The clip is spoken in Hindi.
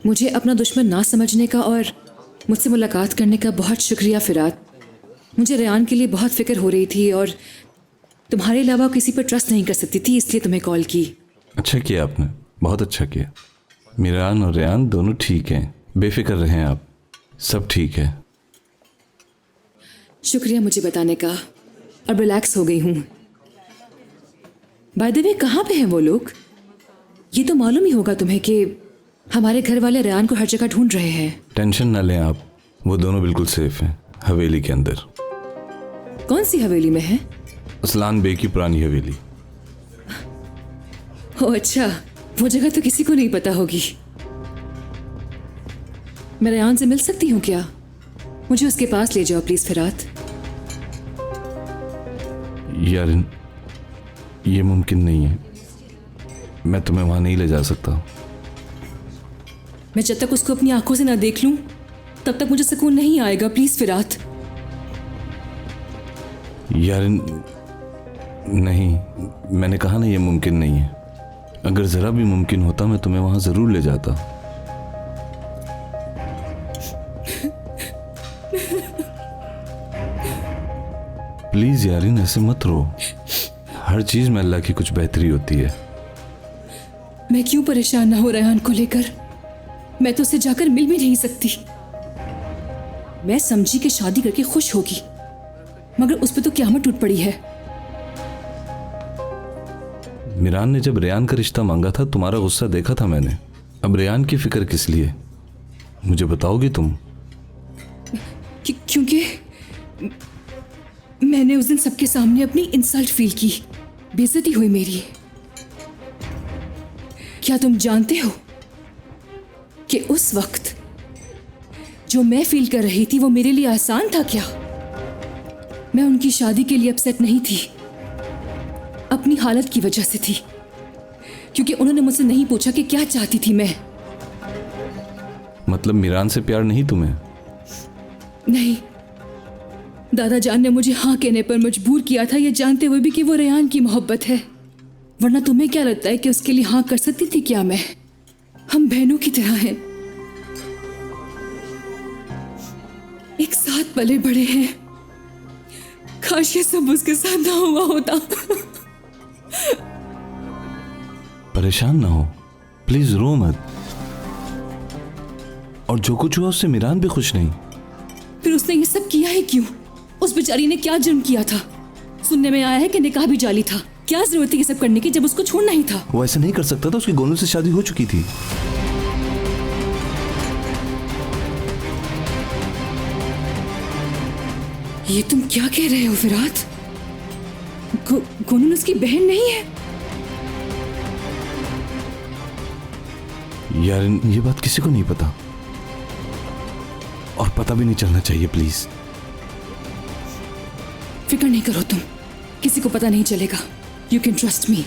मुझे अपना दुश्मन ना समझने का और मुझसे मुलाकात करने का बहुत शुक्रिया फिरात। मुझे रेयान के लिए बहुत फिक्र हो रही थी और तुम्हारे अलावा किसी पर ट्रस्ट नहीं कर सकती थी, इसलिए तुम्हें कॉल की। अच्छा किया आपने, बहुत अच्छा किया। मीरान और रेयान दोनों ठीक हैं, बेफिक्र रहें आप, सब ठीक है। शुक्रिया मुझे बताने का, अब रिलैक्स हो गई हूँ। बाय द वे, कहाँ पे हैं वो लोग? ये तो मालूम ही होगा तुम्हें कि हमारे घर वाले रेयान को हर जगह ढूंढ रहे हैं। टेंशन ना लें आप, वो दोनों बिल्कुल सेफ हैं, हवेली के अंदर। कौन सी हवेली में है? असलान बे की पुरानी हवेली। ओह अच्छा, वो जगह तो किसी को नहीं पता होगी। मैं रेयान से मिल सकती हूँ क्या? मुझे उसके पास ले जाओ प्लीज फिरात। यार ये मुमकिन नहीं है, मैं तुम्हें वहां नहीं ले जा सकता। मैं जब तक उसको अपनी आंखों से ना देख लूं तब तक मुझे सुकून नहीं आएगा। प्लीज फिरात। यार नहीं, मैंने कहा ना ये मुमकिन नहीं है। अगर जरा भी मुमकिन होता मैं तुम्हें वहां जरूर ले जाता। प्लीज यारिन ऐसे मत रो, हर चीज में अल्लाह की कुछ बेहतरी होती है। मैं क्यों परेशान ना हो रेहान को लेकर? मैं तो उसे जाकर मिल भी नहीं सकती। मैं समझी कि शादी करके खुश होगी, मगर उस पर तो क़यामत टूट पड़ी है। मीरान ने जब रेयान का रिश्ता मांगा था तुम्हारा गुस्सा देखा था मैंने। अब रेयान की फिक्र किस लिए, मुझे बताओगी तुम? क्योंकि मैंने उस दिन सबके सामने अपनी इंसल्ट फील की, बेइज्जती हुई मेरी। क्या तुम जानते हो कि उस वक्त जो मैं फील कर रही थी वो मेरे लिए आसान था क्या? मैं उनकी शादी के लिए अपसेट नहीं थी, अपनी हालत की वजह से थी, क्योंकि उन्होंने मुझसे नहीं पूछा कि क्या चाहती थी मैं। मतलब मीरान से प्यार नहीं तुम्हें? नहीं, दादा जान ने मुझे हाँ कहने पर मजबूर किया था, ये जानते हुए भी कि वो रेयान की मोहब्बत है। वरना तुम्हें क्या लगता है कि उसके लिए हाँ कर सकती थी क्या मैं? हम बहनों की तरह हैं, एक साथ पले बड़े हैं। काश ये सब उसके साथ ना हुआ होता। परेशान ना हो, प्लीज रो मत। और जो कुछ हुआ उससे मीरान भी खुश नहीं। फिर उसने ये सब किया है क्यों? उस बेचारी ने क्या जुर्म किया था? सुनने में आया है कि निकाह भी जाली था। क्या जरूरत थी ये सब करने की जब उसको छोड़ना ही था? वो ऐसा नहीं कर सकता था, उसकी गोनू से शादी हो चुकी थी। ये तुम क्या कह रहे हो फिरात? गोनू उसकी बहन नहीं है? यार ये बात किसी को नहीं पता, और पता भी नहीं चलना चाहिए। प्लीज फिक्र नहीं करो तुम, किसी को पता नहीं चलेगा। You can trust me.